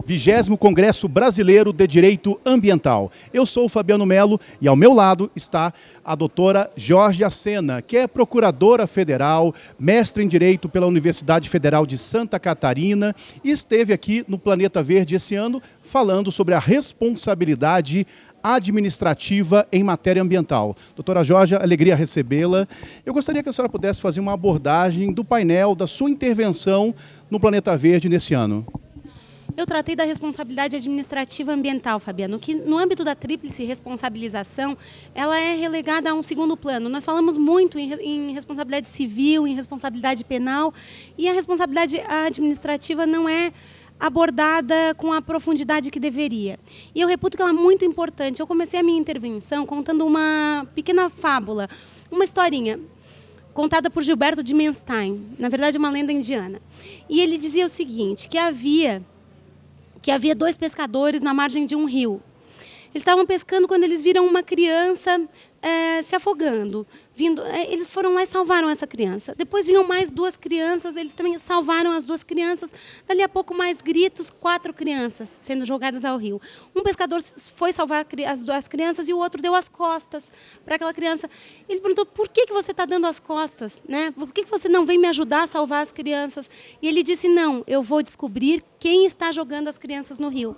20º Congresso Brasileiro de Direito Ambiental. Eu sou o Fabiano Melo e ao meu lado está a doutora Georgia Sena, que é procuradora federal, mestre em Direito pela Universidade Federal de Santa Catarina e esteve aqui no Planeta Verde esse ano falando sobre a responsabilidade administrativa em matéria ambiental. Doutora Georgia, alegria recebê-la. Eu gostaria que a senhora pudesse fazer uma abordagem do painel, da sua intervenção no Planeta Verde nesse ano. Eu tratei da responsabilidade administrativa ambiental, Fabiano, que no âmbito da tríplice responsabilização, ela é relegada a um segundo plano. Nós falamos muito em responsabilidade civil, em responsabilidade penal, e a responsabilidade administrativa não é abordada com a profundidade que deveria. E eu reputo que ela é muito importante. Eu comecei a minha intervenção contando uma pequena fábula, uma historinha, contada por Gilberto de Menstein, na verdade uma lenda indiana. E ele dizia o seguinte, que havia dois pescadores na margem de um rio. Eles estavam pescando quando eles viram uma criança se afogando. Eles foram lá e salvaram essa criança. Depois vinham mais duas crianças, eles também salvaram as duas crianças. Dali a pouco mais gritos, 4 crianças sendo jogadas ao rio. Um pescador foi salvar as duas crianças e o outro deu as costas para aquela criança. Ele perguntou, por que você está dando as costas? Né? Por que você não vem me ajudar a salvar as crianças? E ele disse, não, eu vou descobrir quem está jogando as crianças no rio.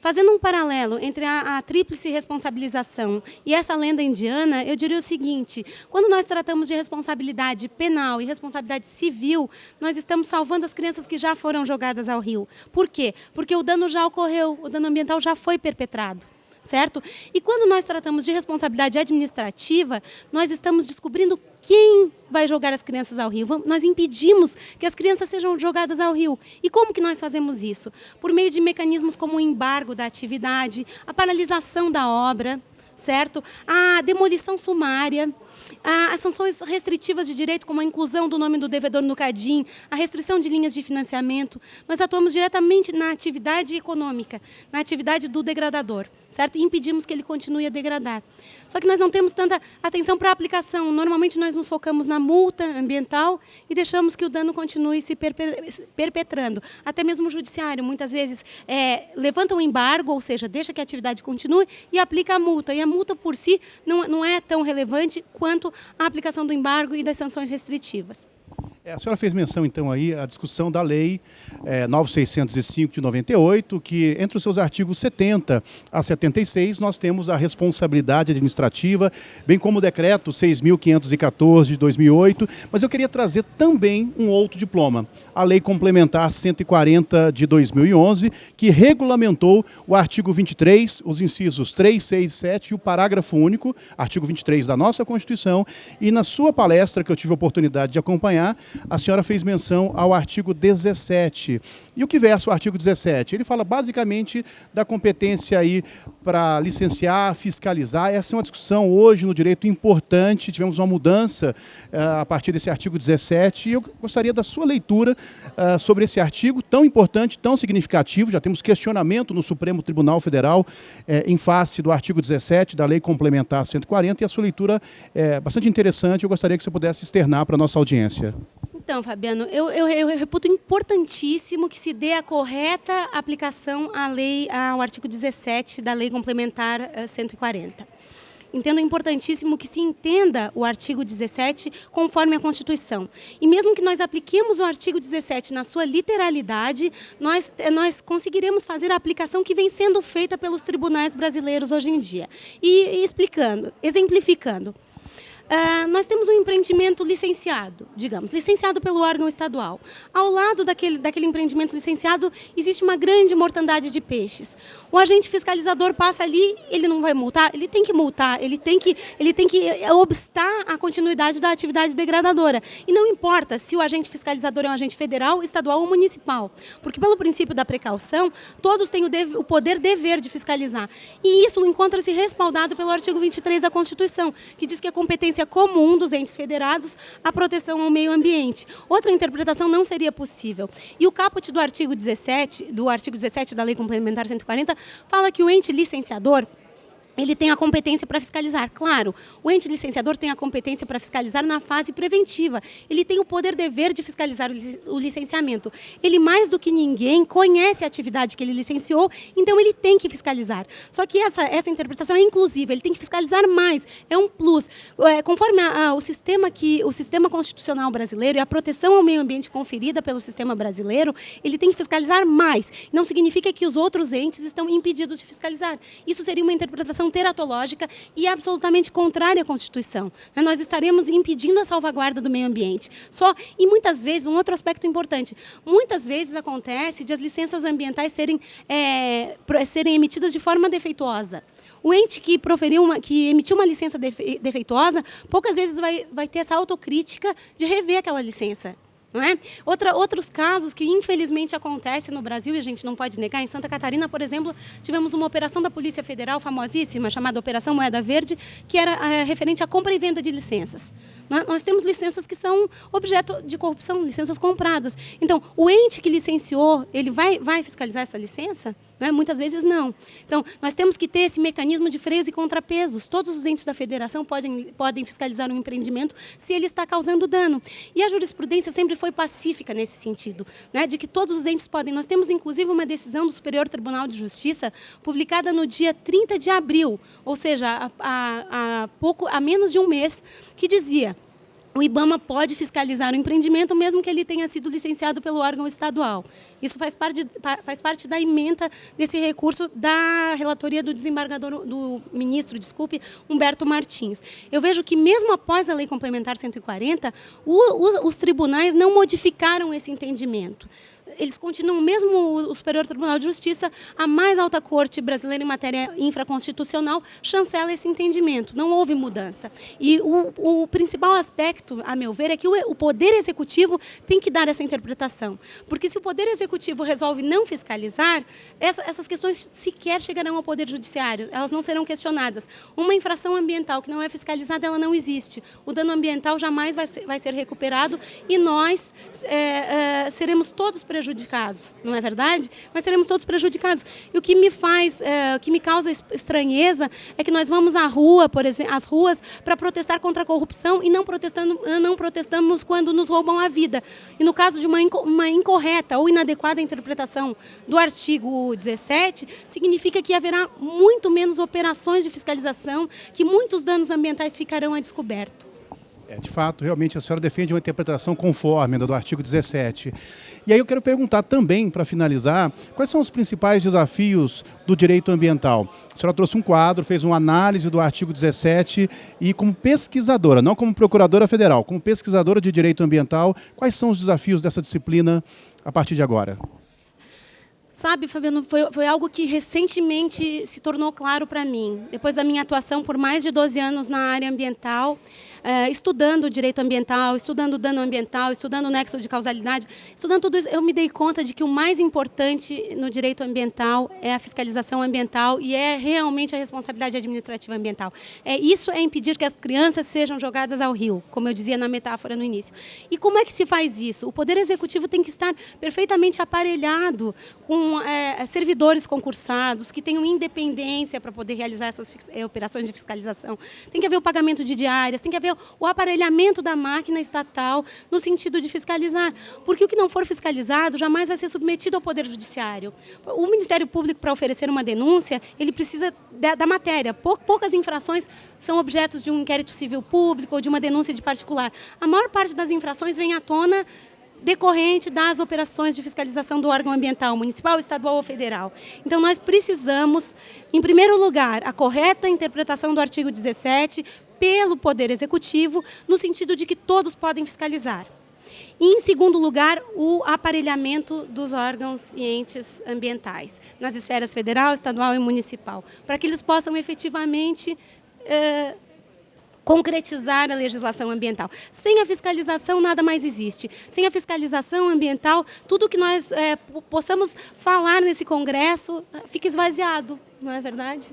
Fazendo um paralelo entre a tríplice responsabilização e essa lenda indiana, eu diria o seguinte, quando nós tratamos de responsabilidade penal e responsabilidade civil, nós estamos salvando as crianças que já foram jogadas ao rio. Por quê? Porque o dano já ocorreu, o dano ambiental já foi perpetrado. Certo? E quando nós tratamos de responsabilidade administrativa, nós estamos descobrindo quem vai jogar as crianças ao rio. Nós impedimos que as crianças sejam jogadas ao rio. E como que nós fazemos isso? Por meio de mecanismos como o embargo da atividade, a paralisação da obra, certo? A demolição sumária, as sanções restritivas de direito, como a inclusão do nome do devedor no CADIM, a restrição de linhas de financiamento. Nós atuamos diretamente na atividade econômica, na atividade do degradador, certo? E impedimos que ele continue a degradar. Só que nós não temos tanta atenção para a aplicação. Normalmente nós nos focamos na multa ambiental e deixamos que o dano continue se perpetrando. Até mesmo o judiciário, muitas vezes, levanta um embargo, ou seja, deixa que a atividade continue e aplica a multa. E a multa por si não é tão relevante quanto a aplicação do embargo e das sanções restritivas. A senhora fez menção, então, aí à discussão da Lei 9.605 de 98, que entre os seus artigos 70 a 76, nós temos a responsabilidade administrativa, bem como o decreto 6.514 de 2008, mas eu queria trazer também um outro diploma, a Lei Complementar 140 de 2011, que regulamentou o artigo 23, os incisos 3, 6 e 7 e o parágrafo único, artigo 23 da nossa Constituição, e na sua palestra, que eu tive a oportunidade de acompanhar, a senhora fez menção ao artigo 17. E o que versa o artigo 17? Ele fala basicamente da competência aí para licenciar, fiscalizar. Essa é uma discussão hoje no direito importante. Tivemos uma mudança a partir desse artigo 17. E eu gostaria da sua leitura sobre esse artigo tão importante, tão significativo. Já temos questionamento no Supremo Tribunal Federal em face do artigo 17 da Lei Complementar 140. E a sua leitura é bastante interessante. Eu gostaria que você pudesse externar para a nossa audiência. Então, Fabiano, eu reputo importantíssimo que se dê a correta aplicação ao artigo 17 da Lei Complementar 140. Entendo importantíssimo que se entenda o artigo 17 conforme a Constituição. E mesmo que nós apliquemos o artigo 17 na sua literalidade, nós conseguiremos fazer a aplicação que vem sendo feita pelos tribunais brasileiros hoje em dia. E explicando, exemplificando. Nós temos um empreendimento licenciado, digamos, licenciado pelo órgão estadual. Ao lado daquele empreendimento licenciado, existe uma grande mortandade de peixes. O agente fiscalizador passa ali, ele não vai multar? Ele tem que multar, ele tem que obstar a continuidade da atividade degradadora. E não importa se o agente fiscalizador é um agente federal, estadual ou municipal, porque pelo princípio da precaução, todos têm o poder-dever de fiscalizar. E isso encontra-se respaldado pelo artigo 23 da Constituição, que diz que a competência competência comum dos entes federados à proteção ao meio ambiente. Outra interpretação não seria possível. E o caput do artigo 17 da Lei Complementar 140, fala que o ente licenciador ele tem a competência para fiscalizar. Claro, o ente licenciador tem a competência para fiscalizar na fase preventiva. Ele tem o poder-dever de fiscalizar o licenciamento. Ele, mais do que ninguém, conhece a atividade que ele licenciou, então ele tem que fiscalizar. Só que essa interpretação é inclusiva, ele tem que fiscalizar mais, é um plus. Conforme o sistema constitucional brasileiro e a proteção ao meio ambiente conferida pelo sistema brasileiro, ele tem que fiscalizar mais. Não significa que os outros entes estão impedidos de fiscalizar. Isso seria uma interpretação teratológica e absolutamente contrária à Constituição. Nós estaremos impedindo a salvaguarda do meio ambiente. E muitas vezes, um outro aspecto importante, muitas vezes acontece de as licenças ambientais serem emitidas de forma defeituosa. O ente que emitiu uma licença defeituosa, poucas vezes vai ter essa autocrítica de rever aquela licença. Não é? Outros casos que infelizmente acontecem no Brasil e a gente não pode negar, em Santa Catarina, por exemplo, tivemos uma operação da Polícia Federal famosíssima, chamada Operação Moeda Verde, que era referente à compra e venda de licenças. Nós temos licenças que são objeto de corrupção, licenças compradas. Então, o ente que licenciou, ele vai fiscalizar essa licença? Muitas vezes não. Então, nós temos que ter esse mecanismo de freios e contrapesos. Todos os entes da federação podem fiscalizar um empreendimento se ele está causando dano. E a jurisprudência sempre foi pacífica nesse sentido, de que todos os entes podem. Nós temos, inclusive, uma decisão do Superior Tribunal de Justiça publicada no dia 30 de abril, ou seja, há menos de um mês, que dizia: o IBAMA pode fiscalizar o empreendimento mesmo que ele tenha sido licenciado pelo órgão estadual. Isso faz parte da ementa desse recurso da relatoria do ministro Humberto Martins. Eu vejo que mesmo após a Lei Complementar 140, os tribunais não modificaram esse entendimento. Eles continuam, mesmo o Superior Tribunal de Justiça, a mais alta corte brasileira em matéria infraconstitucional, chancela esse entendimento. Não houve mudança. E o principal aspecto, a meu ver, é que o Poder Executivo tem que dar essa interpretação. Porque se o Poder Executivo resolve não fiscalizar, essas questões sequer chegarão ao Poder Judiciário. Elas não serão questionadas. Uma infração ambiental que não é fiscalizada, ela não existe. O dano ambiental jamais vai ser recuperado e nós seremos todos prejudicados, não é verdade? Nós seremos todos prejudicados. E o que me causa estranheza é que nós vamos à rua, por exemplo, às ruas, para protestar contra a corrupção e não protestamos quando nos roubam a vida. E no caso de uma incorreta ou inadequada interpretação do artigo 17, significa que haverá muito menos operações de fiscalização, que muitos danos ambientais ficarão a descoberto. De fato, realmente a senhora defende uma interpretação conforme do artigo 17. E aí eu quero perguntar também, para finalizar, quais são os principais desafios do direito ambiental? A senhora trouxe um quadro, fez uma análise do artigo 17 e como pesquisadora, não como procuradora federal, como pesquisadora de direito ambiental, quais são os desafios dessa disciplina a partir de agora? Sabe, Fabiano, foi algo que recentemente se tornou claro para mim. Depois da minha atuação por mais de 12 anos na área ambiental, estudando direito ambiental, estudando dano ambiental, estudando nexo de causalidade, estudando tudo isso, eu me dei conta de que o mais importante no direito ambiental é a fiscalização ambiental e é realmente a responsabilidade administrativa ambiental. Isso é impedir que as crianças sejam jogadas ao rio, como eu dizia na metáfora no início. E como é que se faz isso? O Poder Executivo tem que estar perfeitamente aparelhado com servidores concursados, que tenham independência para poder realizar essas operações de fiscalização. Tem que haver o pagamento de diárias, tem que haver o aparelhamento da máquina estatal no sentido de fiscalizar. Porque o que não for fiscalizado jamais vai ser submetido ao Poder Judiciário. O Ministério Público, para oferecer uma denúncia, ele precisa da matéria. Poucas infrações são objetos de um inquérito civil público ou de uma denúncia de particular. A maior parte das infrações vem à tona decorrente das operações de fiscalização do órgão ambiental, municipal, estadual ou federal. Então, nós precisamos, em primeiro lugar, a correta interpretação do artigo 17 pelo Poder Executivo, no sentido de que todos podem fiscalizar. E, em segundo lugar, o aparelhamento dos órgãos e entes ambientais, nas esferas federal, estadual e municipal, para que eles possam efetivamente concretizar a legislação ambiental. Sem a fiscalização, nada mais existe. Sem a fiscalização ambiental, tudo que nós possamos falar nesse congresso fica esvaziado, não é verdade?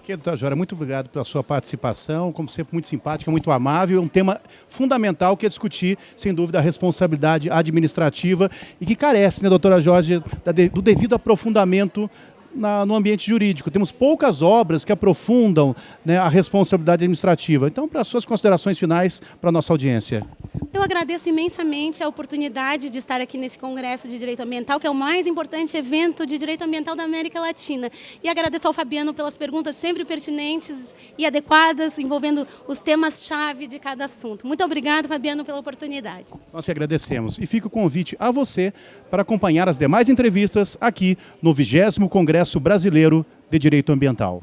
Ok, doutora Jória, muito obrigado pela sua participação, como sempre muito simpática, muito amável, é um tema fundamental que é discutir, sem dúvida, a responsabilidade administrativa e que carece, né, doutora Jória, do devido aprofundamento no ambiente jurídico. Temos poucas obras que aprofundam, né, a responsabilidade administrativa. Então, para as suas considerações finais para a nossa audiência. Eu agradeço imensamente a oportunidade de estar aqui nesse Congresso de Direito Ambiental, que é o mais importante evento de direito ambiental da América Latina. E agradeço ao Fabiano pelas perguntas sempre pertinentes e adequadas, envolvendo os temas-chave de cada assunto. Muito obrigado, Fabiano, pela oportunidade. Nós te agradecemos. E fica o convite a você para acompanhar as demais entrevistas aqui no 20º Congresso Brasileiro de Direito Ambiental.